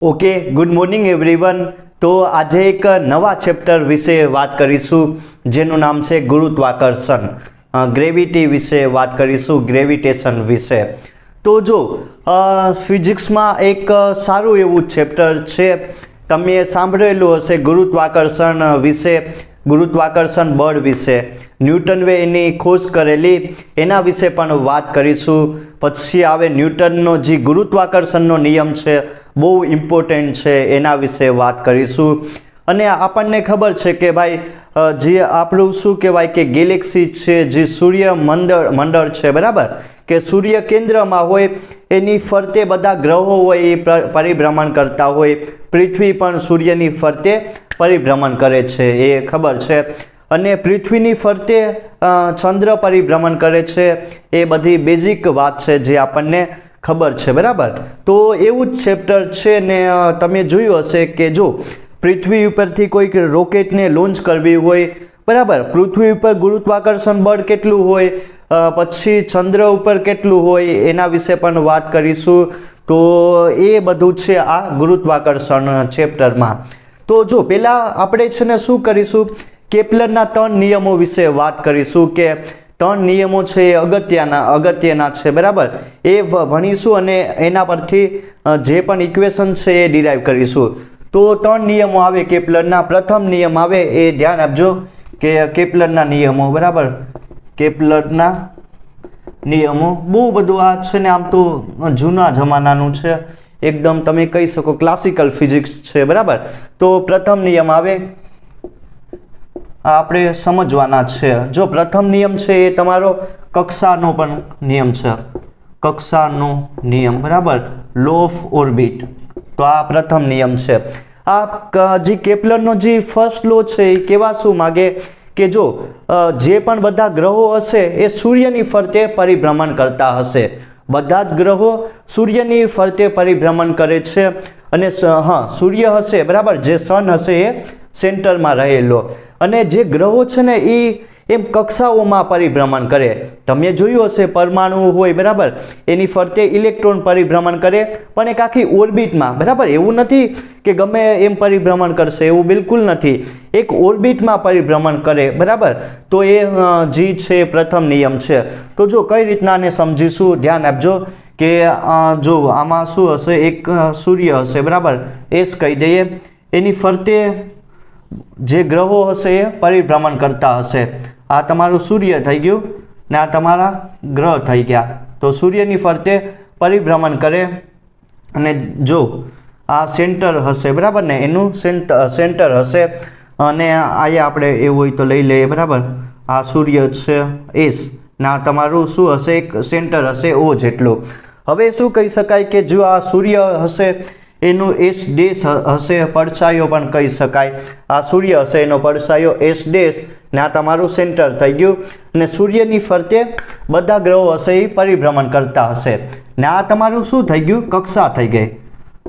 Okay, good morning everyone. તો આજે એક નવા ચેપ્ટર વિશે વાત કરીશું જેનું નામ છે ગુરુત્વાકર્ષણ. ગ્રેવિટી વિશે વાત કરીશું, ગ્રેવિટેશન વિશે. તો જો ફિઝિક્સમાં એક સારું એવું ચેપ્ટર છે, તમે સાંભળેલું હશે ગુરુત્વાકર્ષણ વિશે, ગુરુત્વાકર્ષણ બળ વિશે. ન્યૂટનએ એની ખોજ કરેલી એના વિશે પણ વાત કરીશું. પછી આવે ન્યૂટનનો જે ગુરુત્વાકર્ષણનો નિયમ છે, બહુ ઇમ્પોર્ટન્ટ છે, એના વિશે વાત કરીશું. અને આપણને ખબર છે કે ભાઈ જે આપણું શું કહેવાય કે ગેલેક્સી છે, જે સૂર્ય મંડળ છે, બરાબર, કે સૂર્ય કેન્દ્રમાં હોય, એની ફરતે બધા ગ્રહો હોય એ પરિભ્રમણ કરતા હોય. પૃથ્વી પણ સૂર્યની ફરતે પરિભ્રમણ કરે છે, એ ખબર છે. અને પૃથ્વીની ફરતે ચંદ્ર પરિભ્રમણ કરે છે. એ બધી બેઝિક વાત છે જે આપણને ખબર છે, બરાબર. તો એવું જ ચેપ્ટર છે ને તમે જોયું હશે કે જો પૃથ્વી ઉપરથી કોઈક રોકેટને લોન્ચ કરવી હોય, બરાબર, પૃથ્વી ઉપર ગુરુત્વાકર્ષણ બળ કેટલું હોય, પછી ચંદ્ર ઉપર કેટલું હોય, એના વિશે પણ વાત કરીશું. તો એ બધું છે આ ગુરુત્વાકર્ષણ ચેપ્ટરમાં. તો જો પહેલાં આપણે છે ને શું કરીશું, કેપ્લરના 3 નિયમો વિશે વાત કરીશું કે 3 નિયમો છે એ અગત્યના છે, બરાબર. એ ભણીશું અને એના પરથી જે પણ ઇક્વેશન છે એ ડિરાઈવ કરીશું. તો 3 નિયમો આવે કેપ્લરના. પ્રથમ નિયમ આવે એ ધ્યાન આપજો કે કેપ્લરના નિયમો, બરાબર, કેપ્લરના નિયમો. બહુ બધું આ છે ને આમ તો જૂના જમાનાનું છે, એકદમ તમે કહી શકો ક્લાસિકલ ફિઝિક્સ છે, બરાબર. તો પ્રથમ નિયમ આવે, આપણે સમજવાના છે. જો પ્રથમ નિયમ છે એ તમારો કક્ષાનો પણ નિયમ છે, કક્ષાનો નિયમ, બરાબર, લો ઓફ ઓર્બિટ. તો આ પ્રથમ નિયમ છે. આ જે કેપ્લરનો જે ફર્સ્ટ લો છે એ કેવા શું માગે કે જો જે પણ બધા ગ્રહો હશે એ સૂર્યની ફરતે પરિભ્રમણ કરતા હશે. બધા જ ગ્રહો સૂર્યની ફરતે પરિભ્રમણ કરે છે. અને સૂર્ય હશે, બરાબર, જે સન હશે એ સેન્ટરમાં રહેલો. અને જે ગ્રહો છે ને એ એમ કક્ષાઓમાં પરિભ્રમણ કરે. તમે જોયું હશે પરમાણુ હોય, બરાબર, એની ફરતે ઇલેક્ટ્રોન પરિભ્રમણ કરે, પણ એક આખી ઓર્બિટમાં, બરાબર. એવું નથી કે ગમે એમ પરિભ્રમણ કરશે, એવું બિલકુલ નથી. એક ઓર્બિટમાં પરિભ્રમણ કરે, બરાબર. તો એ જે છે પ્રથમ નિયમ છે. તો જો કઈ રીતના આને સમજીશું, ધ્યાન આપજો કે જો આમાં શું હશે, એક સૂર્ય હશે, બરાબર, એસ કહી દઈએ. એની ફરતે જે ગ્રહો હશે એ પરિભ્રમણ કરતા હશે. આ તમારું સૂર્ય થઈ ગયું ને આ તમારા ગ્રહ થઈ ગયા. તો સૂર્યની ફરતે પરિભ્રમણ કરે અને જો આ સેન્ટર હશે, બરાબર ને, એનું સેન્ટર હશે. અને અહીંયા આપણે એવું હોય તો લઈ લઈએ, બરાબર. આ સૂર્ય છે એસ ને આ તમારું શું હશે, એક સેન્ટર હશે ઓ જેટલું. હવે શું કહી શકાય કે જો આ સૂર્ય હશે એનું એસ ડેશ હશે, પડછાયો પણ કહી શકાય. આ સૂર્ય હશે એનો પડછાયો એસ ડેશ ને આ તમારું સેન્ટર થઈ ગયું. અને સૂર્યની ફરતે બધા ગ્રહો હશે એ પરિભ્રમણ કરતા હશે ને આ તમારું શું થઈ ગયું, કક્ષા થઈ ગઈ.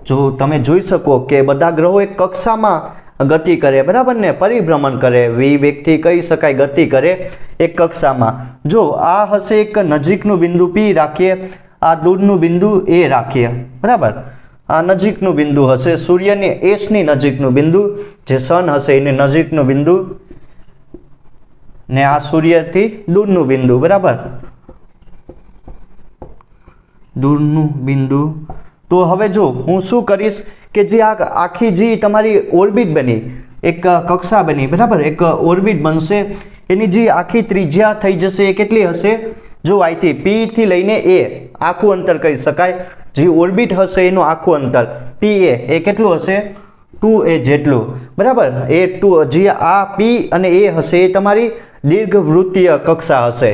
જો તમે જોઈ શકો કે બધા ગ્રહો એક કક્ષામાં ગતિ કરે, બરાબર ને, પરિભ્રમણ કરે, વ્યક્તિ કહી શકાય ગતિ કરે એક કક્ષામાં. જો આ હશે એક નજીકનું બિંદુ P રાખીએ, આ દૂરનું બિંદુ A રાખીએ, બરાબર. આ નજીકનું બિંદુ હશે સૂર્યની એસની નજીકનું બિંદુ, જે સન હશે એની નજીકનું બિંદુ, ને આ સૂર્યથી દૂરનું બિંદુ, બરાબર, દૂરનું બિંદુ. તો હવે જો હું શું કરીશ કે જે આ આખી જે તમારી ઓર્બિટ બની, એક કક્ષા બની, બરાબર, એક ઓર્બિટ બનશે, એની જે આખી ત્રિજ્યા થઈ જશે એ કેટલી હશે, જો અહીંથી P થી લઈને A આખું અંતર કહી શકાય. જે ઓર્બિટ હશે એનું આખું અંતર PA એ કેટલું હશે, 2A જેટલું, બરાબર. એ 2 જે આ P અને A હશે એ તમારી દીર્ઘવૃત્તીય કક્ષા હશે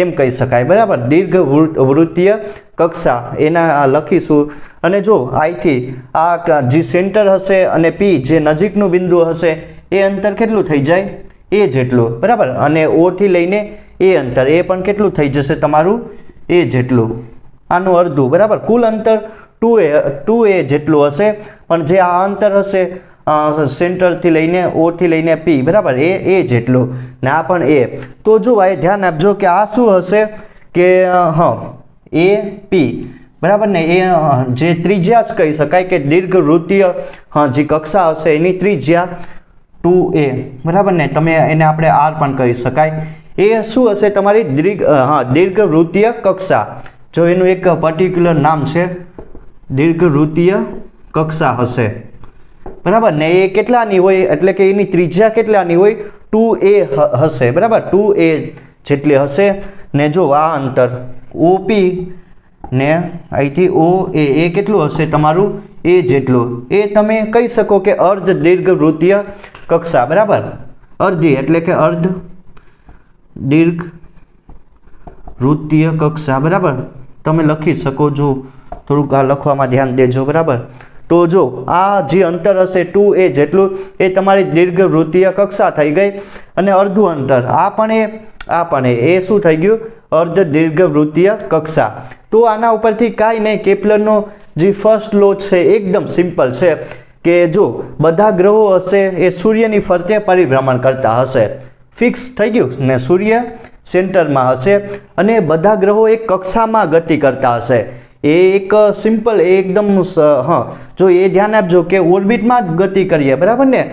એમ કહી શકાય, બરાબર. દીર્ઘવૃત્તીય કક્ષા એના લખીશું. અને જો અહીંથી આ જે સેન્ટર હશે અને P જે નજીકનું બિંદુ હશે એ અંતર કેટલું થઈ જાય, A જેટલું, બરાબર. અને O થી લઈને એ અંતર એ પણ કેટલું થઈ જશે તમારું, A જેટલું, આનું અડધું, બરાબર. કુલ અંતર 2A જેટલું હશે. પણ જે આ અંતર હશે સેન્ટરથી લઈને O થી લઈને P, બરાબર, એ A જેટલું ને આ પણ A. તો જો આ ધ્યાન આપજો કે આ શું હશે કે A P બરાબર ને, એ જે ત્રિજ્યા જ કહી શકાય કે દીર્ઘવૃત્તીય જે કક્ષા હશે એની ત્રિજ્યા 2a, બરાબર ને, તમે એને આપણે r પણ કહી શકાય. એ શું હશે? તમારી દીર્ઘવૃત્તીય કક્ષા. જો એનું એક પર્ટિક્યુલર નામ છે, દીર્ઘવૃત્તીય કક્ષા હશે, બરાબર ને. એ કેટલાની હોય? એટલે કે એની ત્રિજ્યા કેટલાની હોય? 2a હશે, બરાબર, 2a જેટલી હશે. ને જો આ અંતર OP ને અહીંથી OA એ કેટલું હશે? તમારું a જેટલું. એ તમે કહી શકો કે અર્ધ દીર્ઘવૃત્તીય કક્ષા, બરાબર. અર્ધી એટલે કે અર્ધ દીર્ઘવૃત્તીય કક્ષા, બરાબર. તમે લખી શકો, જો થોડુંક આ લખવામાં ધ્યાન દેજો, બરાબર. તો જો આ જે અંતર હશે 2a જેટલું, એ તમારી દીર્ઘવૃત્તીય કક્ષા થઈ ગઈ. અને અડધું અંતર આ પણ એ શું થઈ ગયું? અર્ધ દીર્ઘવૃત્તીય કક્ષા. તો આના ઉપરથી કાંઈ નહીં, કેપ્લરનો જે ફર્સ્ટ લો છે એકદમ સિમ્પલ છે કે જો બધા ગ્રહો હશે એ સૂર્યની ફરતે પરિભ્રમણ કરતા હશે. ફિક્સ થઈ ગયું ને, સૂર્ય સેન્ટરમાં હશે અને બધા ગ્રહો એક કક્ષામાં ગતિ કરતા હશે. એ એક સિમ્પલ એકદમ જો એ ધ્યાન આપજો કે ઓર્બિટમાં જ ગતિ કરીએ, બરાબર ને.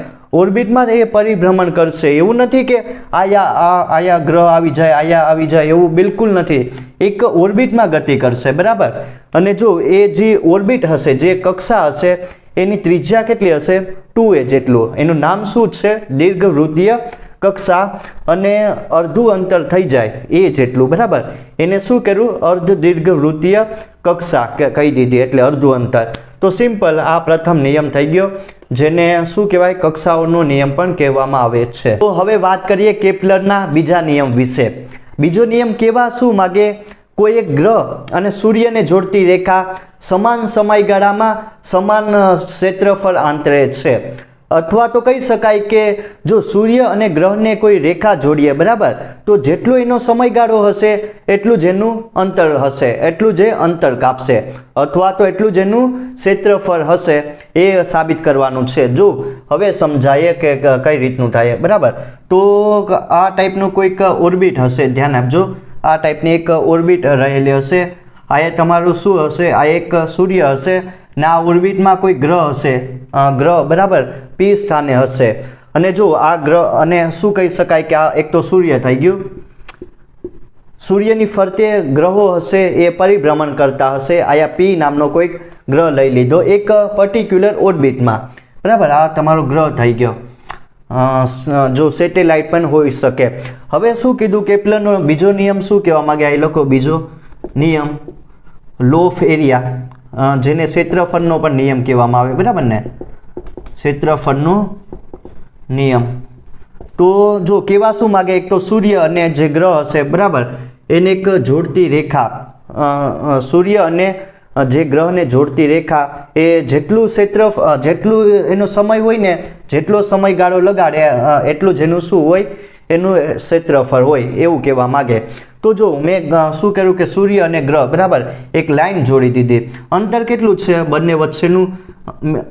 ઓર્બિટમાં એ પરિભ્રમણ કરશે. એવું નથી કે આયા ગ્રહ આવી જાય, આયા આવી જાય, એવું બિલકુલ નથી. એક ઓર્બિટમાં ગતિ કરશે, બરાબર. અને જો એ જે ઓર્બિટ હશે, જે કક્ષા હશે, એની ત્રિજ્યા કેટલી હશે? 2a જેટલું. એનું નામ શું છે? દીર્ઘવૃત્તીય કક્ષા. અને અડધું અંતર થઈ જાય એ જેટલું, બરાબર. એને શું કર્યું? અર્ધ દીર્ઘવૃત્તીય કક્ષા કહી દીધી, એટલે અડધું અંતર. તો સિમ્પલ આ પ્રથમ નિયમ થઈ ગયો, જેને શું કહેવાય? કક્ષાઓનો નિયમ પણ કહેવામાં આવે છે. તો હવે વાત કરીએ કેપ્લરના બીજા નિયમ વિશે. બીજો નિયમ કહેવા શું માગે? કોઈ એક ગ્રહ અને સૂર્યને જોડતી રેખા સમાન સમયગાળામાં સમાન ક્ષેત્રફળ આંતરે છે. અથવા તો કહી શકાય કે જો સૂર્ય અને ગ્રહને કોઈ રેખા જોડીએ, બરાબર, તો જેટલો એનો સમયગાળો હશે એટલું જ એનું અંતર હશે, એટલું જ અંતર કાપશે. અથવા તો એટલું જ એનું ક્ષેત્રફળ હશે, એ સાબિત કરવાનું છે. જો હવે સમજાય કે કઈ રીતનું થાય, બરાબર. તો આ ટાઈપનું કોઈક ઓર્બિટ હશે, ધ્યાન આપજો. આ ટાઈપની એક ઓર્બિટ રહેલી હશે. આ તમારું શું હશે? આ એક સૂર્ય હશે ને આ ઓર્બિટમાં કોઈ ગ્રહ હશે, ગ્રહ, બરાબર, P સ્થાને હશે. અને જો આ ગ્રહ, અને શું કહી શકાય કે આ એક તો સૂર્ય થઈ ગયું. સૂર્યની ફરતે ગ્રહો હશે એ પરિભ્રમણ કરતા હશે. આયા P નામનો કોઈક ગ્રહ લઈ લીધો એક પર્ટિક્યુલર ઓર્બિટમાં, બરાબર. આ તમારો ગ્રહ થઈ ગયો. જો સેટેલાઇટ પણ હોઈ શકે. હવે શું કીધું? કેપ્લરનો બીજો નિયમ શું કહેવા માંગ્યા એ લોકો? બીજો નિયમ લો ઓફ એરિયા, જેને ક્ષેત્રફળનો પણ નિયમ કહેવામાં આવે, બરાબર ને, ક્ષેત્રફળનો નિયમ. તો જો કેવા શું માગે? એક તો સૂર્ય અને જે ગ્રહ હશે, બરાબર, એને એક જોડતી રેખા, સૂર્ય અને જે ગ્રહને જોડતી રેખા, એ જેટલું જેટલું એનો સમય હોય ને, જેટલો સમયગાળો લગાડે એટલું જ એનું શું હોય? એનું ક્ષેત્રફળ હોય, એવું કહેવા માગે. તો જો મેં શું કર્યું કે સૂર્ય અને ગ્રહ, બરાબર, એક લાઈન જોડી દીધી. અંતર કેટલું છે? બંને વચ્ચેનું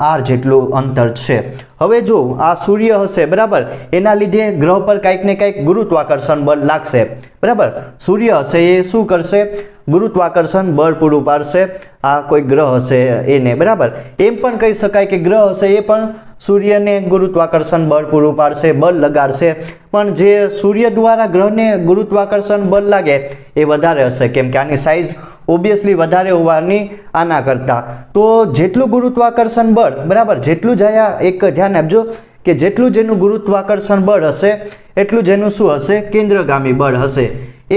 r જેટલું અંતર છે. હવે જો આ સૂર્ય હશે, બરાબર, એના લીધે ગ્રહ પર કંઈક ને કંઈક ગુરુત્વાકર્ષણ બળ લાગશે, બરાબર. સૂર્ય હશે એ શું કરશે? ગુરુત્વાકર્ષણ બળ પૂરું પાડશે આ કોઈ ગ્રહ હશે એને, બરાબર. એમ પણ કહી શકાય કે ગ્રહ હશે એ પણ સૂર્યને ગુરુત્વાકર્ષણ બળ પૂરું પાડશે, બળ લગાડશે. પણ જે સૂર્ય દ્વારા ગ્રહને ગુરુત્વાકર્ષણ બળ લાગે એ વધારે હશે, કેમ કે આની સાઇઝ ઓબ્વિયસલી વધારે હોવાની આના કરતાં. તો જેટલું ગુરુત્વાકર્ષણ બળ, બરાબર, જેટલું જ આયા એક ધ્યાન આપજો કે જેટલું જેનું ગુરુત્વાકર્ષણ બળ હશે એટલું જેનું શું હશે? કેન્દ્રગામી બળ હશે.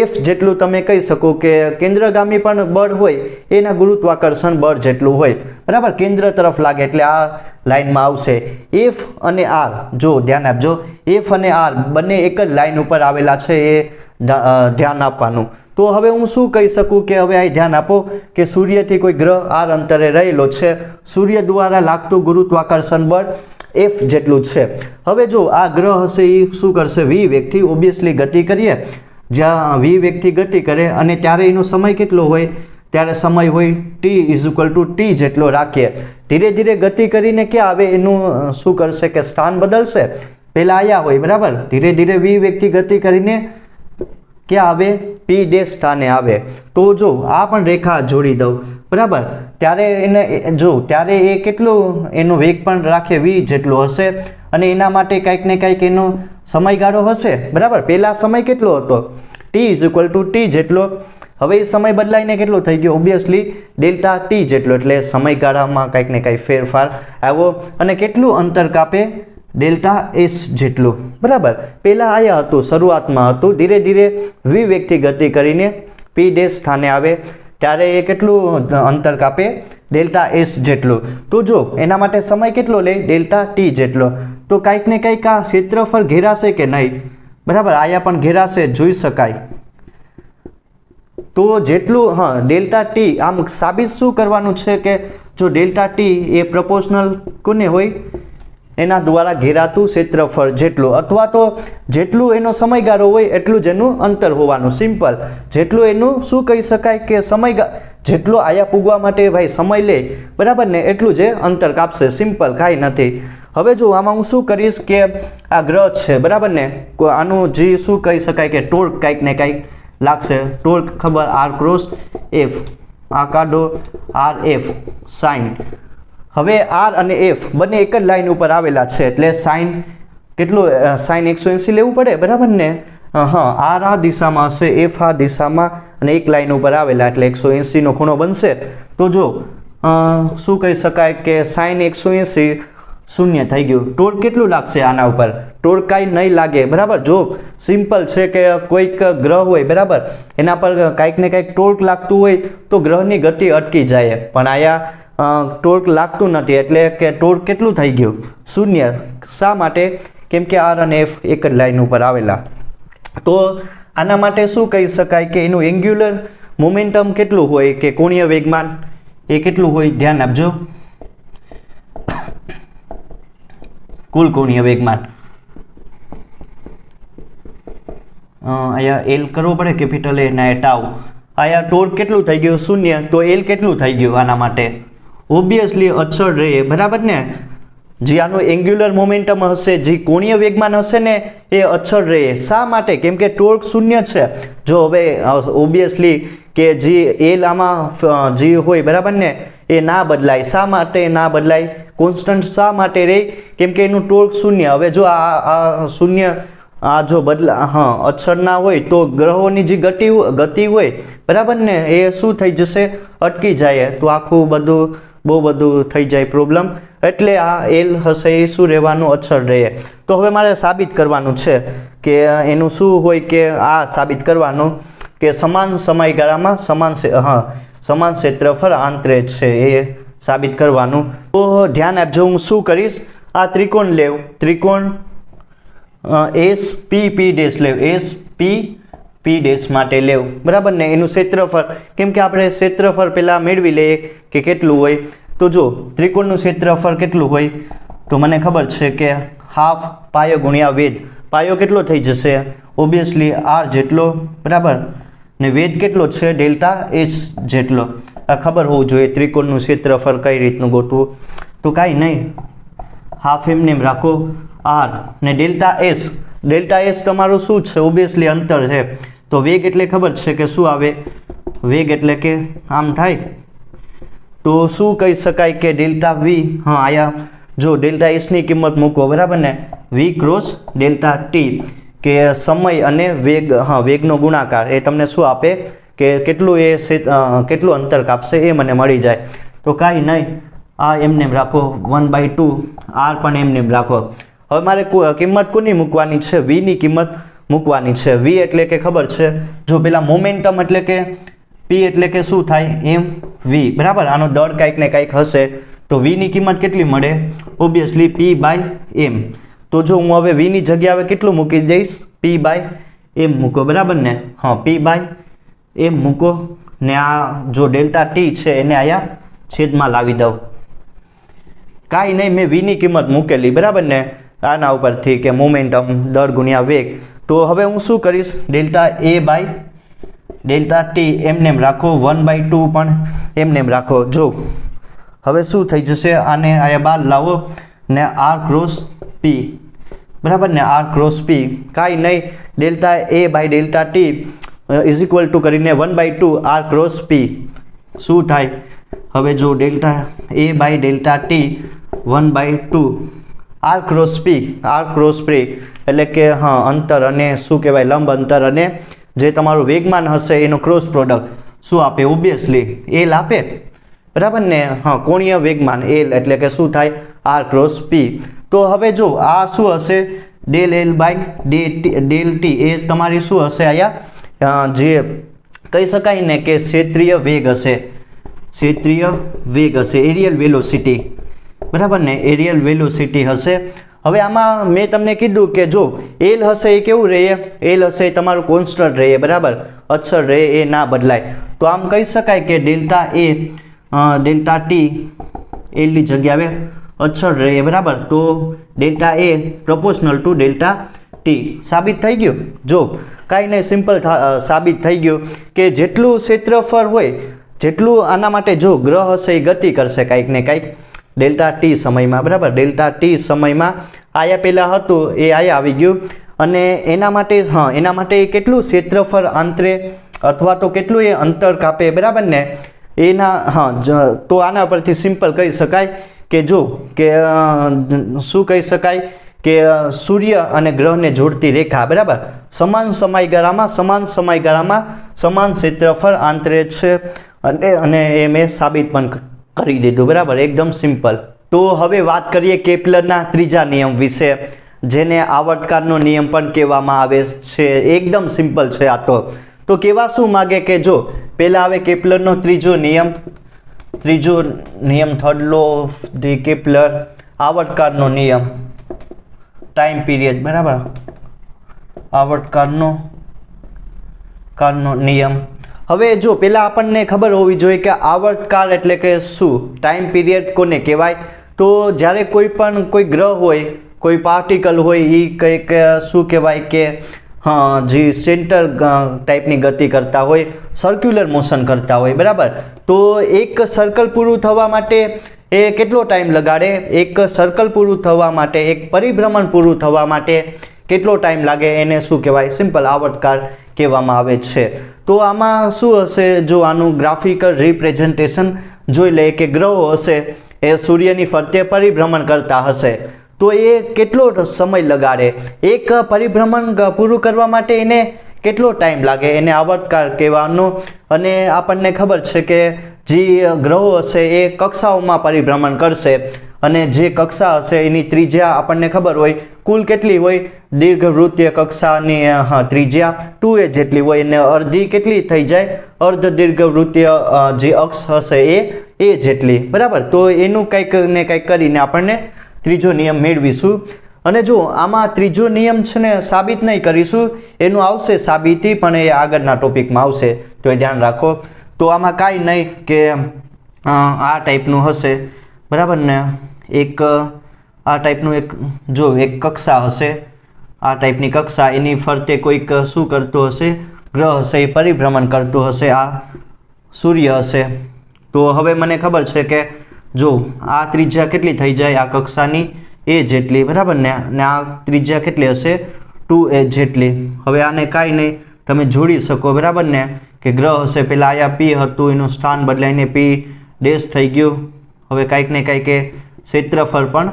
F જેટલું તમે કહી શકો કે કેન્દ્રગામી પણ બળ હોય એના ગુરુત્વાકર્ષણ બળ જેટલું હોય, બરાબર, કેન્દ્ર તરફ લાગે એટલે આ લાઈનમાં આવશે. F અને R, જો ધ્યાન આપજો, F અને R બંને એક જ લાઈન ઉપર આવેલા છે, એ ધ્યાન આપવાનું. તો હવે હું શું કહી શકું કે હવે આ ધ્યાન આપો કે સૂર્યથી કોઈ ગ્રહ r અંતરે રહેલો છે, સૂર્ય દ્વારા લાગતું ગુરુત્વાકર્ષણ બળ F જેટલું છે. હવે જો આ ગ્રહ હશે એ શું કરશે? v વેગથી ઓબ્વિયસલી ગતિ કરીએ. જ્યાં v વેગથી ગતિ કરે અને ત્યારે એનો સમય કેટલો હોય? ત્યારે સમય હોય t = t જેટલો રાખીએ. ધીરે ધીરે ગતિ કરીને ક્યાં આવે? એનું શું કરશે કે સ્થાન બદલશે. પહેલા આયા હોય, બરાબર, ધીરે ધીરે v વેગથી ગતિ કરીને ક્યાં આવે? પી ડેશ સ્થાને આવે. તો જો આ પણ રેખા જોડી દઉં, બરાબર, ત્યારે એને જો ત્યારે એ કેટલું એનો વેગ પણ રાખે v જેટલો હશે અને એના માટે કંઈક ને કંઈક એનો સમયગાળો હશે, બરાબર. પહેલા સમય કેટલો હતો? t = t જેટલો. હવે એ સમય બદલાઈને કેટલો થઈ ગયો? ઓબ્વિયસલી ડેલ્ટા ટી જેટલો, એટલે સમયગાળામાં કંઈક ને કંઈક ફેરફાર આવ્યો. અને કેટલું અંતર કાપે? ડેલ્ટા એસ જેટલું, બરાબર. પહેલાં આયા હતું, શરૂઆતમાં હતું, ધીરે ધીરે v વેગથી ગતિ કરીને પી ડેશ સ્થાને આવે ત્યારે એ કેટલું અંતર કાપે? ડેલ્ટા એસ જેટલું. તો જો એના માટે સમય કેટલો લે? ડેલ્ટા ટી જેટલો. તો કંઈક ને કંઈક આ ક્ષેત્રફળ ઘેરાશે કે નહીં? બરાબર, આયા પણ ઘેરાશે, જોઈ શકાય. તો જેટલું ડેલ્ટા ટી, આમ સાબિત શું કરવાનું છે કે જો ડેલ્ટા ટી એ પ્રપોર્શનલ કોને હોય? એના દ્વારા ઘેરાતું ક્ષેત્રફળ જેટલું, અથવા તો જેટલું એનો સમયગાળો હોય એટલું જ એનું અંતર હોવાનું. સિમ્પલ. જેટલું એનું શું કહી શકાય કે જેટલો આયા પૂગવા માટે ભાઈ સમય લે, બરાબર ને, એટલું જ અંતર કાપશે. સિમ્પલ, કાંઈ નથી. હવે જો આમાં હું શું કરીશ કે આ ગ્રહ છે, બરાબર ને, આનું જે શું કહી શકાય કે ટોર્ક કંઈક ને કંઈક લાગશે. ટોર્ક ખબર, r×f, આ કાઢો rf સાઇન. હવે r અને f બંને એક જ લાઈન ઉપર આવેલા છે એટલે સાઇન કેટલું? સાઇન 180 લેવું પડે, બરાબર ને. r આ દિશામાં હશે, f આ દિશામાં, અને એક લાઈન ઉપર આવેલા એટલે 180 નો ખૂણો બનશે. તો જો શું કહી શકાય કે સાઇન 180 શૂન્ય થઈ ગયું. ટોર્ક કેટલું લાગશે આના ઉપર? ટોર્ક કાંઈ નહીં લાગે, બરાબર. જો સિમ્પલ છે કે કોઈક ગ્રહ હોય, બરાબર, એના પર કાંઈક ને કાંઈક ટોર્ક લાગતું હોય તો ગ્રહની ગતિ અટકી જાય, પણ આયા ટોર્ક લાગતું નથી એટલે કે ટોર્ક કેટલું થઈ ગયું? શૂન્ય. શા માટે? કેમ કે r અને f એક જ લાઈન ઉપર આવેલા. તો આના માટે શું કહી શકાય કે એનું એંગ્યુલર મોમેન્ટમ કેટલું હોય કે કોણીય વેગમાન એ કેટલું હોય? ધ્યાન આપજો. કુલ કોણીય વેગમાન અહીંયા એલ કરવો પડે, કેપિટલ એ ના ટાઉ. અહીંયા ટોર્ક કેટલું થઈ ગયું? શૂન્ય. તો એલ કેટલું થઈ ગયું આના માટે? ઓબ્વિયસલી અચળ રહે, બરાબર ને. જે આનું એંગ્યુલર મોમેન્ટમ હશે, જે કોણીય વેગમાન હશે ને, એ અચળ રહે. શા માટે? કેમ કે ટોર્ક શૂન્ય છે. જો હવે ઓબ્વિયસલી કે જે એલ આમાં જે હોય, બરાબર ને, એ ના બદલાય. શા માટે ના બદલાય? કોન્સ્ટન્ટ શા માટે રહે? કેમ કે એનું ટોર્ક શૂન્ય. હવે જો આ શૂન્ય આ જો અચળ ના હોય તો ગ્રહોની જે ગતિ હોય, બરાબર ને, એ શું થઈ જશે? અટકી જાય. તો આખું બધું બહુ બધું થઈ જાય પ્રોબ્લેમ. એટલે આ એલ હશે એ શું રહેવાનું? અચળ રહે. તો હવે મારે સાબિત કરવાનું છે કે એનું શું હોય કે આ સાબિત કરવાનું કે સમાન સમયગાળામાં સમાન ક્ષેત્રફળ આંતરે છે, એ સાબિત કરવાનું. તો ધ્યાન આપજો, હું શું કરીશ, આ ત્રિકોણ લેવ, ત્રિકોણ એસ પી પી ડેશ લેવ, એસ પી પી ડેશ માટે લેવ, બરાબર ને. એનું ક્ષેત્રફળ, કેમ કે આપણે ક્ષેત્રફળ પહેલાં મેળવી લઈએ કે કેટલું હોય. તો જો ત્રિકોણનું ક્ષેત્રફળ કેટલું હોય તો મને ખબર છે કે હાફ પાયો ગુણ્યા વેધ. પાયો કેટલો થઈ જશે? ઓબ્વિયસલી r જેટલો, બરાબર, ને વેધ કેટલો છે? ડેલ્ટા એચ જેટલો. આ ખબર હોવું જોઈએ ત્રિકોણનું ક્ષેત્રફળ કઈ રીતનું ગોતવું. તો કાંઈ નહીં, હાફ એમને રાખો r ને ડેલ્ટા એસ. ડેલ્ટા એસ તમારું શું છે? ઓબ્વિયસલી અંતર છે. તો વેગ એટલે ખબર છે કે શું આવે? વેગ એટલે કે આમ થાય. તો શું કહી શકાય કે ડેલ્ટા વી, આયા જો ડેલ્ટા એસની કિંમત મૂકો, બરાબર ને, વી ક્રોસ ડેલ્ટા ટી, કે સમય અને વેગ, વેગનો ગુણાકાર, એ તમને શું આપે કે કેટલું કેટલું અંતર કાપશે એ મને મળી જાય. તો કાંઈ નહીં, આ એમને રાખો 1/2, r પણ એમને રાખો. હવે મારે કિંમત કોની મૂકવાની છે? વીની કિંમત મૂકવાની છે. વી એટલે કે ખબર છે, જો પેલા મોમેન્ટમ એટલે કે પી એટલે કે શું થાય? એમ વી, બરાબર. આનો દળ કાંઈક ને કાંઈક હશે. તો વીની કિંમત કેટલી મળે? Obviously p/m. તો જો હું હવે વીની જગ્યાએ હવે કેટલું મૂકી દઈશ? p/m મૂકો, બરાબર ને. p/m મૂકો ને આ જો ડેલ્ટા ટી છે એને અહીંયા છેદમાં લાવી દઉં. કાંઈ નહીં, મેં વીની કિંમત મૂકેલી, બરાબર ને, આના ઉપરથી કે મોમેન્ટમ દળ ગુણ્યા વેગ. તો હવે હું શું કરીશ? ડેલ્ટા ટી એમને રાખો, 1/2 પણ એમને રાખો. જો હવે શું થઈ જશે? આને અહીંયા બહાર લાવો ને r ક્રોસ p, બરાબર ને, આર ક્રોસ પી કાંઈ નહીં, delta A by delta T is equal to કરીને 1/2 આર ક્રોસ પી શું થાય? હવે જો delta A by delta T 1/2 R cross P એટલે કે હા અંતર અને શું કહેવાય લંબ અંતર અને જે તમારું વેગમાન હશે એનો ક્રોસ પ્રોડક્ટ શું આપે? ઓબ્વિયસલી એલ આપે, બરાબર ને. હા, કોણીય વેગમાન એલ એટલે કે શું થાય? R cross P. તો હવે જો આ શું હશે? Del L by del T એ તમારી શું હશે? અહીંયા જે કહી શકાય ને કે ક્ષેત્રીય વેગ હશે, એરિયલ વેલોસિટી, બરાબર ને, એરિયલ વેલોસિટી હશે. હવે આમાં મેં તમને કીધું કે જો એલ હશે એ કેવું રહે? એલ હશે એ તમારું કોન્સ્ટન્ટ રહે, બરાબર, અચળ રહે, એ ના બદલાય. તો આમ કહી શકાય કે ડેલ્ટા એ ડેલ્ટા ટી એલની જગ્યાએ અચળ રહે, બરાબર. તો delta A proportional to delta T. સાબિત થઈ ગયું? જો કાંઈ નહીં, સિમ્પલ સાબિત થઈ ગયું કે જેટલું ક્ષેત્રફળ હોય જેટલું આના માટે જો ગ્રહ હશે એ ગતિ કરશે કાંઈક ને કાંઈક ડેલ્ટા ટી સમયમાં, બરાબર. ડેલ્ટા ટી સમયમાં આયા પહેલાં હતું એ આયા આવી ગયું અને એના માટે કેટલું ક્ષેત્રફળ આંતરે અથવા તો કેટલું એ અંતર કાપે, બરાબર ને, એના તો આના પરથી સિમ્પલ કહી શકાય કે જો કે શું કહી શકાય કે સૂર્ય અને ગ્રહને જોડતી રેખા, બરાબર, સમાન સમયગાળામાં સમાન ક્ષેત્રફળ આંતરે છે અને એ મેં સાબિત પણ કરી દીધું, બરાબર, એકદમ સિમ્પલ. તો હવે વાત કરીએ કેપ્લરના ત્રીજા નિયમ વિશે, જેને આવર્તકારનો નિયમ પણ કહેવામાં આવે છે. એકદમ સિમ્પલ છે આ તો કહેવા શું માગે કે જો પહેલાં આવે કેપ્લરનો ત્રીજો નિયમ, third law of the Kepler, આવર્તકારનો નિયમ, ટાઈમ પીરિયડ, બરાબર, આવર્તકારનો નિયમ. હવે જો પહેલાં આપણને ખબર હોવી જોઈએ કે આવર્તકાળ એટલે કે શું, ટાઈમ પીરિયડ કોને કહેવાય? તો જ્યારે કોઈ ગ્રહ હોય, કોઈ પાર્ટિકલ હોય, એ કંઈક શું કહેવાય કે જે સેન્ટર ટાઈપની ગતિ કરતા હોય, સર્ક્યુલર મોશન કરતા હોય, બરાબર. તો એક સર્કલ પૂરું થવા માટે એ કેટલો ટાઈમ લગાડે? એક સર્કલ પૂરું થવા માટે, એક પરિભ્રમણ પૂરું થવા માટે કેટલો ટાઈમ લાગે? એને શું કહેવાય? સિમ્પલ આવર્તકાળ કહેવામાં આવે છે. તો આમાં શું હશે? જો આનું ગ્રાફિકલ રિપ્રેઝન્ટેશન જોઈ લે કે ગ્રહો હશે એ સૂર્યની ફરતે પરિભ્રમણ કરતા હશે, તો એ કેટલો સમય લગાડે? એક પરિભ્રમણ પૂરું કરવા માટે એને કેટલો ટાઈમ લાગે? એને આવર્તકાળ કહેવાનો. અને આપણને ખબર છે કે જે ગ્રહો હશે એ કક્ષાઓમાં પરિભ્રમણ કરશે અને જે કક્ષા હશે એની ત્રિજ્યા આપણને ખબર હોય કુલ કેટલી હોય? દીર્ઘવૃત્તીય કક્ષાની ત્રિજ્યા 2a જેટલી હોય અને અડધી કેટલી થઈ જાય? અર્ધ દીર્ઘવૃત્તીય જે અક્ષ હશે એ જેટલી, બરાબર. તો એનું કંઈક ને કંઈક કરીને આપણને ત્રીજો નિયમ મેળવીશું. અને જો આમાં ત્રીજો નિયમ છે ને સાબિત નહીં કરીશું, એનું આવશે સાબિતી, પણ એ આગળના ટોપિકમાં આવશે, તો એ ધ્યાન રાખો. તો આમાં કાંઈ નહીં કે આ ટાઈપનું હશે, બરાબર ને, આ ટાઈપનું એક કક્ષા હશે, આ ટાઈપની કક્ષા, એની ફરતે કોઈક શું કરતું હશે? ગ્રહ હશે એ પરિભ્રમણ કરતું હશે, આ સૂર્ય હશે. તો હવે મને ખબર છે કે જો આ ત્રિજ્યા કેટલી થઈ જાય આ કક્ષાની? એ જેટલી, બરાબર ને, અને આ ત્રિજ્યા કેટલી હશે? 2a જેટલી. હવે આને કાંઈ નહીં, તમે જોડી શકો, બરાબર ને, કે ગ્રહ હશે પહેલાં આયા પી હતું, એનું સ્થાન બદલાઈને પી ડેશ થઈ ગયું. હવે કાંઈક ને કાંઈક એ ક્ષેત્રફળ પણ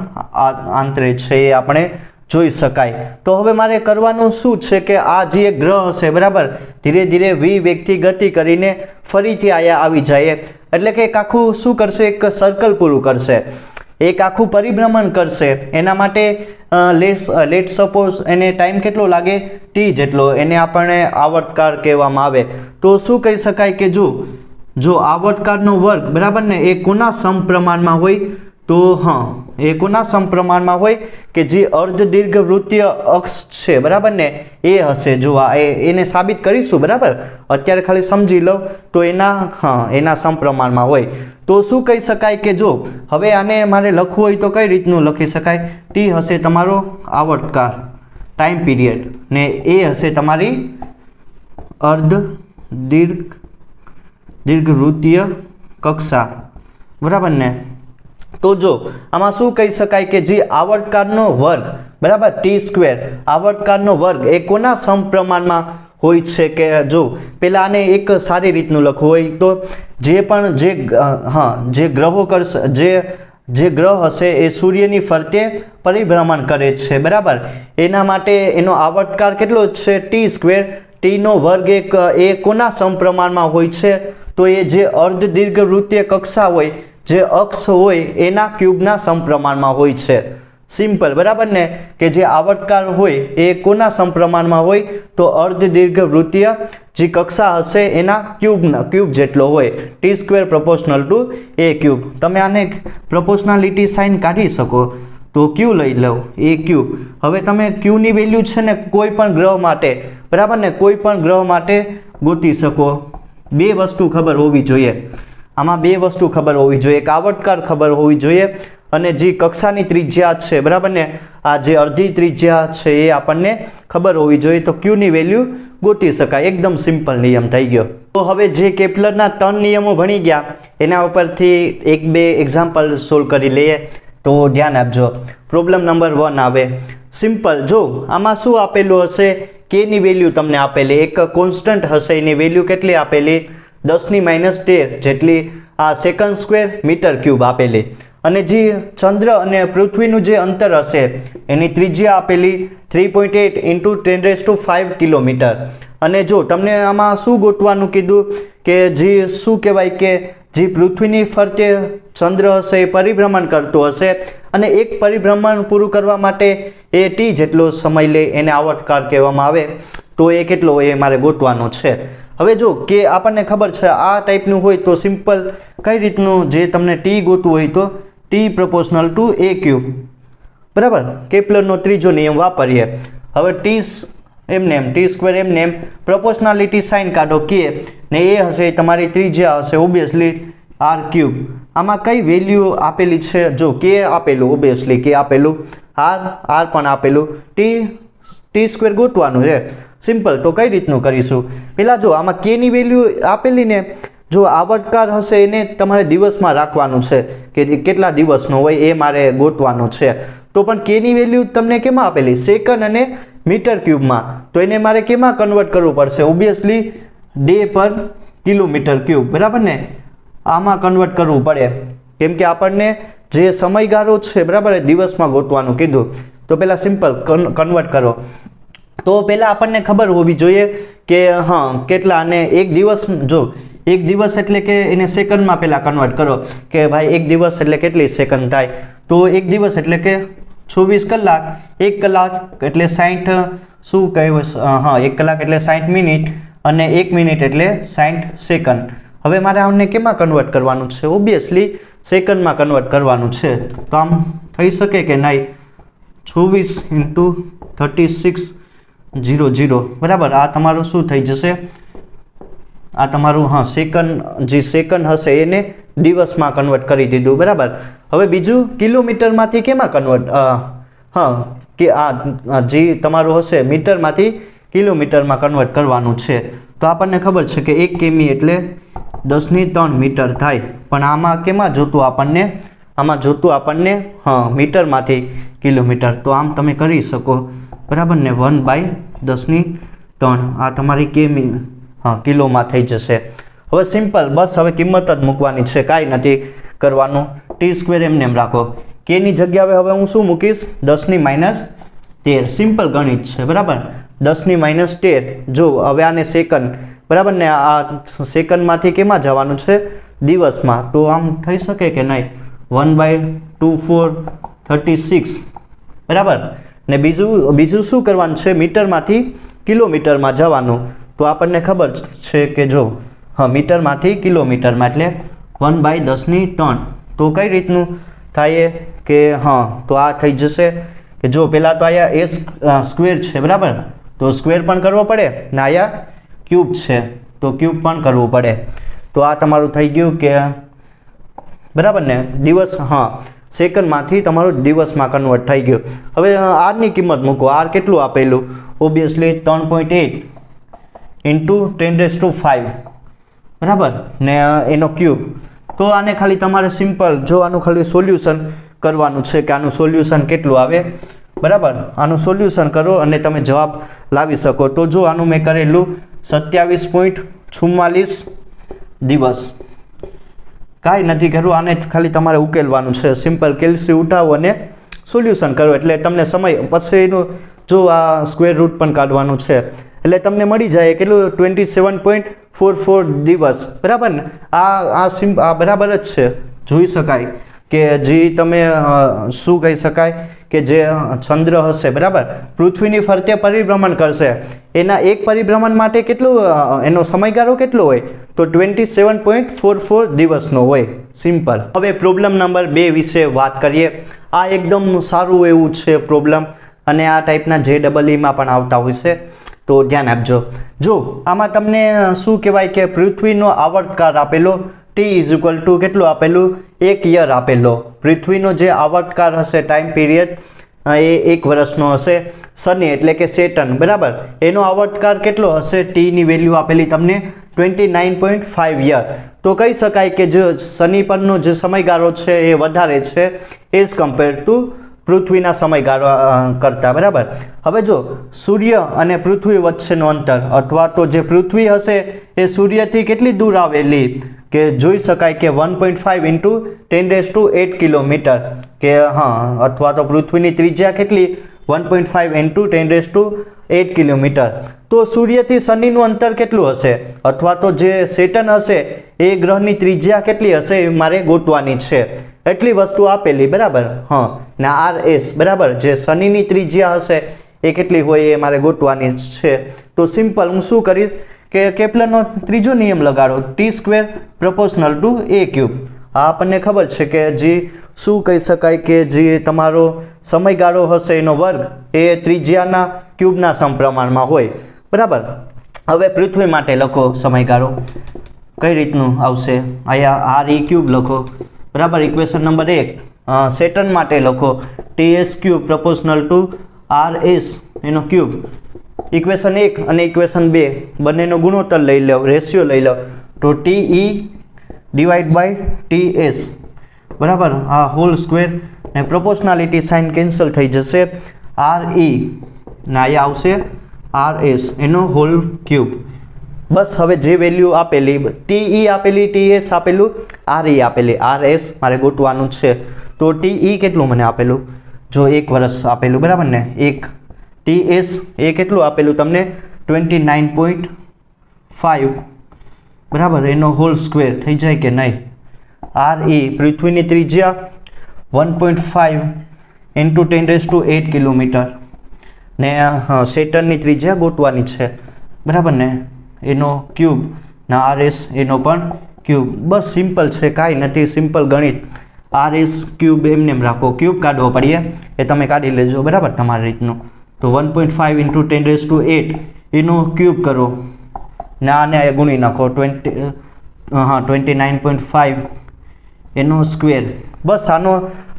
આંતરે છે એ આપણે જોઈ શકાય. તો હવે મારે કરવાનું શું છે કે આ જે એક ગ્રહ હશે, બરાબર, ધીરે ધીરે v વેગથી ગતિ કરીને ફરીથી આયા આવી જાય, એટલે કે એક આખું શું કરશે? એક સર્કલ પૂરું કરશે, એક આખું પરિભ્રમણ કરશે. એના માટે લેટ સપોઝ એને ટાઈમ કેટલો લાગે? t જેટલો. એને આપણને આવર્તકાળ કહેવામાં આવે. તો શું કહી શકાય કે જો આવર્તકાળનો વર્ગ, બરાબર ને, એ કોના સમપ્રમાણમાં હોય? તો એ કોના સમપ્રમાણમાં હોય? કે જે અર્ધ દીર્ઘવૃત્તીય અક્ષ છે, બરાબર ને, એ હશે. જો એને સાબિત કરીશું, બરાબર, અત્યારે ખાલી સમજી લો. તો એના સમપ્રમાણમાં હોય. તો શું કહી શકાય કે જો હવે આને મારે લખવું હોય તો કઈ રીતનું લખી શકાય? t હશે તમારો આવર્તકાળ, ટાઈમ પીરિયડ, ને એ હશે તમારી અર્ધ દીર્ઘવૃત્તીય કક્ષા, બરાબર ને. તો જો આમાં શું કહી શકાય કે જે આવર્તકાળનો વર્ગ, બરાબર ટી સ્ક્વેર આવર્તકારનો વર્ગ એ કોના સમપ્રમાણમાં હોય છે કે જો પહેલાં આને એક સારી રીતનું લખવું હોય તો જે ગ્રહો કરશે જે ગ્રહ હશે એ સૂર્યની ફરતે પરિભ્રમણ કરે છે બરાબર એના માટે એનો આવર્તકાળ કેટલો છે ટી સ્ક્વેર ટીનો વર્ગ એ કોના સમપ્રમાણમાં હોય છે તો એ જે અર્ધ દીર્ઘવૃત્તીય કક્ષા હોય જે અક્ષ હોય એના ક્યુબના સમપ્રમાણમાં હોય છે સિમ્પલ બરાબર ને કે જે આવર્તકાળ હોય એ કોના સમપ્રમાણમાં હોય તો અર્ધ દીર્ઘવૃત્તીય જે કક્ષા હશે એના ક્યુબ જેટલો હોય ટી સ્ક્વેર પ્રોપોર્શનલ ટુ એ ક્યુબ તમે આને પ્રોપોર્શનાલિટી સાઇન કાઢી શકો તો ક્યુ લઈ લો એ ક્યુબ હવે તમે ક્યુની વેલ્યુ છે ને કોઈ પણ ગ્રહ માટે બરાબર ને કોઈ પણ ગ્રહ માટે ગોતી શકો બે વસ્તુ ખબર હોવી જોઈએ આમાં બે વસ્તુ ખબર હોવી જોઈએ એક આવર્તકાળ ખબર હોવી જોઈએ અને જે કક્ષાની ત્રિજ્યા છે બરાબર ને આ જે અડધી ત્રિજ્યા છે એ આપણને ખબર હોવી જોઈએ તો ક્યુની વેલ્યુ ગોતી શકાય એકદમ સિમ્પલ નિયમ થઈ ગયો તો હવે જે કેપ્લરના 3 નિયમો ભણી ગયા એના ઉપરથી એક બે એક્ઝામ્પલ સોલ્વ કરી લઈએ તો ધ્યાન આપજો પ્રોબ્લેમ નંબર 1 આવે સિમ્પલ જો આમાં શું આપેલું હશે કેની વેલ્યુ તમને આપેલી એક કોન્સ્ટન્ટ હશે એની વેલ્યુ કેટલી આપેલી 10⁻13 જેટલી આ સેકન્ડ સ્ક્વેર મીટર ક્યુબ આપેલી અને જે ચંદ્ર અને પૃથ્વીનું જે અંતર હશે એની ત્રિજ્યા આપેલી 3.8 × 10⁵ કિલોમીટર અને જો તમને આમાં શું ગોતવાનું કીધું કે જે શું કહેવાય કે જે પૃથ્વીની ફરતે ચંદ્ર હશે એ પરિભ્રમણ કરતો હશે અને એક પરિભ્રમણ પૂરું કરવા માટે એ ટી જેટલો સમય લે એને આવર્તકાળ કહેવામાં આવે તો એ કેટલો એ મારે ગોતવાનો છે હવે જો કે આપણને ખબર છે આ ટાઈપનું હોય તો સિમ્પલ કઈ રીતનું જે તમને ટી ગોતવું હોય તો ટી પ્રોપોર્શનલ ટુ એ ક્યુબ બરાબર કેપ્લરનો ત્રીજો નિયમ વાપરીએ હવે ટી સ્ક્વેર એમને એમ પ્રોપોર્શનાલિટી સાઇન કાઢો કે ને એ હશે તમારી ત્રિજ્યા હશે ઓબ્વિયસલી આર ક્યુબ આમાં કઈ વેલ્યુ આપેલી છે જો કે આપેલું ઓબ્વિયસલી કે આપેલું આર પણ આપેલું ટી સ્ક્વેર ગોતવાનું છે સિમ્પલ તો કઈ રીતનું કરીશું પહેલાં જો આમાં કેની વેલ્યુ આપેલી ને જો આવર્તકાળ હશે એને તમારે દિવસમાં રાખવાનું છે કે કેટલા દિવસનો હોય એ મારે ગોતવાનો છે તો પણ કેની વેલ્યુ તમને કેમાં આપેલી સેકન્ડ અને મીટર ક્યુબમાં તો એને મારે કેમાં કન્વર્ટ કરવું પડશે ઓબ્વિયસલી ડે પર કિલોમીટર ક્યુબ બરાબર ને આમાં કન્વર્ટ કરવું પડે કેમ કે આપણને જે સમયગાળો છે બરાબર દિવસમાં ગોતવાનું કીધું તો પહેલાં સિમ્પલ કન્વર્ટ કરો તો પહેલાં આપણને ખબર હોવી જોઈએ કે હા કેટલા અને એક દિવસ જો એક દિવસ એટલે કે એને સેકન્ડમાં પહેલાં કન્વર્ટ કરો કે ભાઈ એક દિવસ એટલે કેટલી સેકન્ડ થાય તો એક દિવસ એટલે કે 24 કલાક 1 કલાક એટલે 60 શું કહેવાય હા 1 કલાક એટલે 60 મિનિટ અને 1 મિનિટ એટલે 60 સેકન્ડ હવે મારે આમને કેમાં કન્વર્ટ કરવાનું છે ઓબ્વિયસલી સેકન્ડમાં કન્વર્ટ કરવાનું છે તો આમ થઈ શકે કે નહીં 24 × 3600 બરાબર આ તમારું શું થઈ જશે આ તમારું હા સેકન્ડ જે સેકન્ડ હશે એને દિવસમાં કન્વર્ટ કરી દીધું બરાબર હવે બીજું કિલોમીટરમાંથી કેમાં કન્વર્ટ હા કે આ જે તમારું હશે મીટરમાંથી કિલોમીટરમાં કન્વર્ટ કરવાનું છે તો આપણને ખબર છે કે 1 કિમી એટલે 10⁻³ મીટર થાય પણ આમાં કેમાં જોતું આપણને આમાં જોતું આપણને હા મીટરમાંથી કિલોમીટર તો આમ તમે કરી શકો બરાબર ને 1/10⁻³ આ તમારી કિમી હા કિલોમાં થઈ જશે હવે સિમ્પલ બસ હવે કિંમત જ મૂકવાની છે કાંઈ નથી કરવાનું ટી સ્ક્વેર એમને એમ રાખો કેની જગ્યાએ હવે હું શું મૂકીશ 10⁻13 સિમ્પલ ગણિત છે બરાબર 10⁻13 જો હવે આને સેકન્ડ બરાબર ને આ સેકન્ડમાંથી કેમાં જવાનું છે દિવસમાં તો આમ થઈ શકે કે નહીં 1/2436 બરાબર ને બીજું શું કરવાનું છે મીટરમાંથી કિલોમીટરમાં જવાનું તો આપણને ખબર છે કે જો હા મીટરમાંથી કિલોમીટરમાં એટલે 1/10⁻³ તો કઈ રીતનું થાય કે હા તો આ થઈ જશે કે જો પહેલાં તો અહીંયા એ સ્ક્વેર છે બરાબર તો સ્ક્વેર પણ કરવો પડે ને અહીંયા ક્યુબ છે તો ક્યુબ પણ કરવું પડે તો આ તમારું થઈ ગયું કે બરાબર ને દિવસ હા સેકન્ડમાંથી તમારું દિવસમાં કન્વર્ટ થઈ ગયું હવે આરની કિંમત મૂકો આર કેટલું આપેલું ઓબ્વિયસલી 3.8 × 10⁵ બરાબર ને એનો ક્યુબ તો આને ખાલી તમારે સિમ્પલ જો આનું ખાલી સોલ્યુશન કરવાનું છે કે આનું સોલ્યુશન કેટલું આવે બરાબર, આનું સોલ્યુશન કરો અને તમે જવાબ લાવી શકો. તો જો આનું મેં કરેલું 27.44 દિવસ. કાંઈ નથી કરવું, આને ખાલી તમારે ઉકેલવાનું છે. સિમ્પલ કેલ્સી ઉઠાવો અને સોલ્યુશન કરો એટલે તમને સમય પછી એનું જો આ સ્ક્વેર રૂટ પણ કાઢવાનું છે એટલે તમને મળી જાય કેટલું 27.44 દિવસ. બરાબર ને, આ બરાબર જ છે. જોઈ શકાય કે જે તમે શું કહી શકાય કે જે ચંદ્ર હશે બરાબર પૃથ્વીની ફરતે પરિભ્રમણ કરશે, એના એક પરિભ્રમણ માટે કેટલું એનો સમયગાળો કેટલો હોય તો 27.44 દિવસનો હોય. સિમ્પલ. હવે પ્રોબ્લેમ નંબર 2 વિશે વાત કરીએ. આ એકદમ સારું એવું છે પ્રોબ્લેમ અને આ ટાઈપના JEE-માં પણ આવતા હોય છે, તો ધ્યાન આપજો. જો આમાં તમને શું કહેવાય કે પૃથ્વીનો આવર્તકાળ આપેલો T = કેટલું આપેલું 1 યર આપેલો. પૃથ્વીનો જે આવર્તકાળ હશે ટાઈમ પીરિયડ એ 1 વર્ષનો હશે. શનિ એટલે કે સેટર્ન બરાબર એનો આવર્તકાળ કેટલો હશે T ની વેલ્યુ આપેલી તમને 29.5 યર. તો કહી શકાય કે જો શનિ પરનો જે સમયગાળો છે એ વધારે છે એઝ કમ્પેર ટુ પૃથ્વીના સમયગાળા કરતાં. બરાબર. હવે જો સૂર્ય અને પૃથ્વી વચ્ચેનું અંતર અથવા તો જે પૃથ્વી હશે એ સૂર્યથી કેટલી દૂર આવેલી કે જોઈ શકાય કે 1.5 × 10⁸ કિલોમીટર કે અથવા તો પૃથ્વીની ત્રિજ્યા કેટલી 1.5 × 10⁸ કિલોમીટર. તો સૂર્યથી શનિનું અંતર કેટલું હશે અથવા તો જે સેટર્ન હશે એ ગ્રહની ત્રિજ્યા કેટલી હશે એ મારે ગોતવાની છે. એટલી વસ્તુ આપેલી બરાબર. ને RS બરાબર જે શનિની ત્રિજ્યા હશે એ કેટલી હોય એ મારે ગોતવાની છે. તો સિમ્પલ હું શું કરીશ કે કેપ્લરનો ત્રીજો નિયમ લગાડો T² = A³. આ આપણને ખબર છે કે જે શું કહી શકાય કે જે તમારો સમયગાળો હશે એનો વર્ગ એ ત્રિજ્યાના ક્યુબના સમપ્રમાણમાં હોય. બરાબર. હવે પૃથ્વી માટે લખો સમયગાળો કઈ રીતનું આવશે, અહીંયા RE³ લખો બરાબર. Equation number 1. સેટર્ન માટે લખો TS³ = RS એનો ક્યુબ. ઇક્વેશન 1 અને ઇક્વેશન 2 બંનેનો ગુણોત્તર લઈ લો, રેશિયો લઈ લો તો TE/TS બરાબર. આ હોલ સ્ક્વેર ને પ્રોપોર્શનાલિટી સાઇન કેન્સલ થઈ જશે. RE ને અહીંયા આવશે RS એનો હોલ ક્યુબ. બસ હવે જે વેલ્યુ આપેલી TE આપેલી, TS આપેલું, RE આપેલી, RS મારે ગોતવાનું છે. તો TE કેટલું મને આપેલું જો 1 વર્ષ આપેલું બરાબર ને. 1 TS એ કેટલું આપેલું તમને 29.5 બરાબર એનો હોલ સ્ક્વેર થઈ જાય કે નહીં. RE પૃથ્વીની ત્રિજ્યા 1.5 × 10⁸ કિલોમીટર ને સેટર્નની ત્રિજ્યા ગોતવાની છે બરાબર ને એનો ક્યુબ ને RS એનો પણ ક્યુબ. બસ સિમ્પલ છે, કાંઈ નથી, સિમ્પલ ગણિત. RS ક્યુબ એમને એમ રાખો, ક્યુબ કાઢવો પડીએ એ તમે કાઢી લેજો બરાબર તમારી રીતનું. તો 1.5 × 10⁸ એનો ક્યુબ કરો ને આને ગુણી નાખો 29.5 એનો સ્ક્વેર. બસ આનો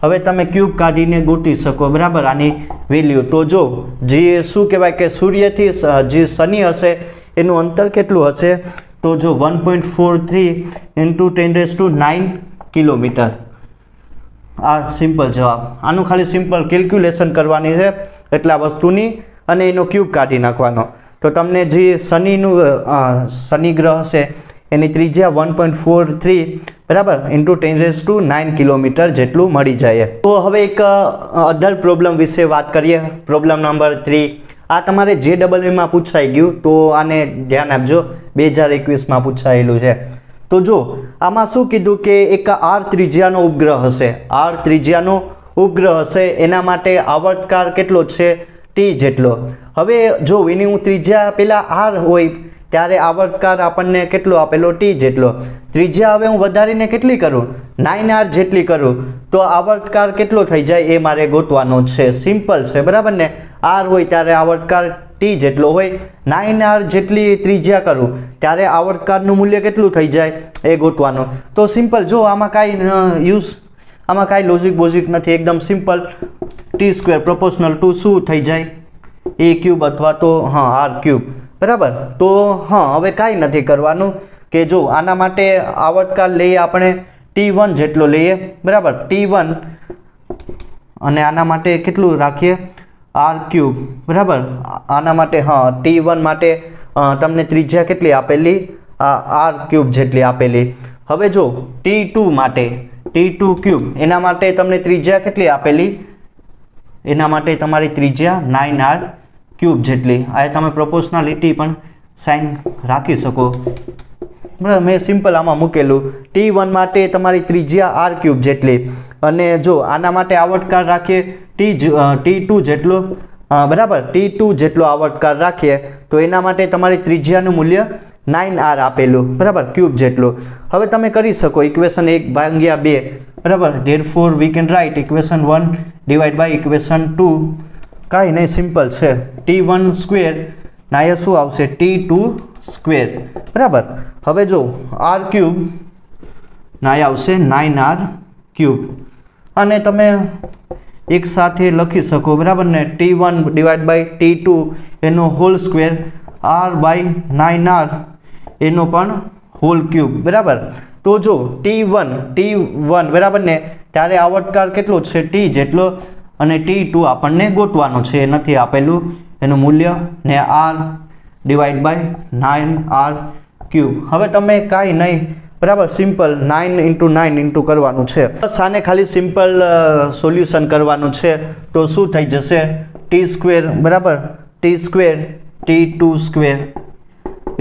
હવે તમે ક્યુબ કાઢીને ગોતી શકો બરાબર આની વેલ્યુ. તો જો જે શું કહેવાય કે સૂર્યથી જે શનિ હશે એનું અંતર કેટલું હશે તો જો 1.43 × 10⁹ કિલોમીટર. આ સિમ્પલ જવાબ. આનું ખાલી સિમ્પલ કેલ્ક્યુલેશન કરવાની છે એટલા વસ્તુની અને એનો ક્યુબ કાઢી નાખવાનો તો તમને જે શનિ ગ્રહ હશે એની ત્રિજ્યા 1.43 બરાબર × 10⁹ કિલોમીટર જેટલું મળી જાય. તો હવે એક અધર પ્રોબ્લેમ વિશે વાત કરીએ. Problem number 3. આ તમારે JEE-માં પૂછાઈ ગયું તો આને ધ્યાન આપજો, 2021માં પૂછાયેલું છે. તો જો આમાં શું કીધું કે એક R ત્રિજ્યાનો ઉપગ્રહ હશે. R ત્રિજ્યાનો ઉપગ્રહ હશે એના માટે આવર્તકાળ કેટલો છે T જેટલો. હવે જો એની હું ત્રિજ્યા પેલા R હોય ત્યારે આવર્તકાળ આપણને કેટલો આપેલો T જેટલો. ત્રિજ્યા હવે હું વધારીને કેટલી કરું 9R જેટલી કરું તો આવર્તકાળ કેટલો થઈ જાય એ મારે ગોતવાનો છે. સિમ્પલ છે બરાબર ને. R હોય ત્યારે આવર્તકાળ T જેટલો હોય, 9R જેટલી ત્રિજ્યા કરું ત્યારે આવર્તકાળનું મૂલ્ય કેટલું થઈ જાય એ ગોતવાનું. તો સિમ્પલ. જો આમાં કાંઈ લોજિક બોજિક નથી, એકદમ સિમ્પલ. T² = શું થઈ જાય A³ અથવા તો R³ બરાબર. તો હવે કાંઈ નથી કરવાનું કે જો આના માટે આવર્તકાળ લઈએ આપણે T1 જેટલો લઈએ બરાબર. T1 અને આના માટે કેટલું રાખીએ આર ક્યુબ બરાબર. આના માટે હા T1 માટે તમને ત્રિજ્યા કેટલી આપેલી? આર ક્યુબ જેટલી આપેલી. હવે જો T2 માટે T2 ક્યુબ એના માટે તમને ત્રિજ્યા કેટલી આપેલી? એના માટે તમારી ત્રિજ્યા 9r ક્યુબ જેટલી. આ તમે પ્રોપોર્શનાલિટી પણ સાઇન રાખી શકો બરાબર. મેં સિમ્પલ આમાં મૂકેલું. T1 માટે તમારી ત્રિજ્યા આર ક્યુબ જેટલી અને જો આના માટે આવર્તકાળ રાખીએ T2 જેટલો બરાબર. T2 જેટલો આવર્તકાળ રાખીએ તો એના માટે તમારી ત્રિજ્યાનું મૂલ્ય 9r આપેલું બરાબર ક્યુબ જેટલું. હવે તમે કરી શકો ઇક્વેશન 1/2 બરાબર. Therefore we can write equation 1 divide by equation 2. કાંઈ નહીં, સિમ્પલ છે. T1 સ્ક્વેર ના અહીંયા શું આવશે? T2 સ્ક્વેર બરાબર. હવે જો આર ક્યુબ ના અહીંયા આવશે 9r ક્યુબ અને તમે એક સાથે લખી શકો બરાબર ને. T1 ડિવાઇડ બાય T2 એનો whole square r by 9r એનો પણ હોલ ક્યુબ બરાબર. તો જો T1 બરાબર ને ત્યારે આવર્તકાળ કેટલો છે? T જેટલો અને T2 આપણને ગોતવાનો છે, નથી આપેલું એનું મૂલ્ય ને r divide by 9r cube. હવે તમે કાંઈ નહીં બરાબર સિમ્પલ 9 × 9 કરવાનું છે. બસ આને ખાલી સિમ્પલ સોલ્યુશન કરવાનું છે તો શું થઈ જશે? T સ્ક્વેર બરાબર T square T2 square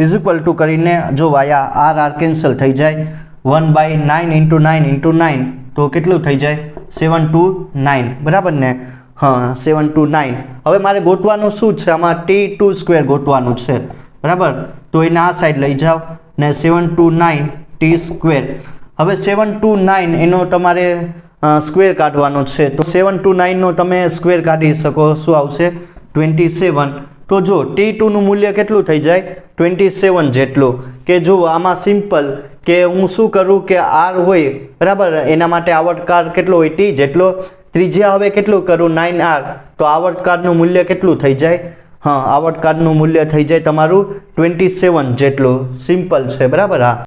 is equal to કરીને જો આયા r કેન્સલ થઈ જાય 1/9 × 9 × 9 તો કેટલું થઈ જાય? 7 to 9 બરાબર ને. હા 7 to 9. હવે મારે ગોતવાનું શું છે? આમાં T2 સ્ક્વેર ગોતવાનું છે બરાબર. તો એને આ સાઈડ લઈ જાઓ ને 7 to 9 T સ્ક્વેર. હવે 7 to 9 એનો તમારે સ્ક્વેર કાઢવાનો છે તો 7 to 9 નો તમે સ્ક્વેર કાઢી શકો. શું આવશે? 27. તો જો T2 નું મૂલ્ય કેટલું થઈ જાય? 27 જેટલું. કે જો આમાં સિમ્પલ કે હું શું કરું કે r હોય બરાબર એના માટે આવર્તકાળ કેટલો હોય? T જેટલો. ત્રિજ્યા હવે કેટલું કરું? 9r. તો આવર્તકાળનું મૂલ્ય કેટલું થઈ જાય? હા આવર્તકાળનું મૂલ્ય થઈ જાય તમારું 27 જેટલું. સિમ્પલ છે બરાબર. હા.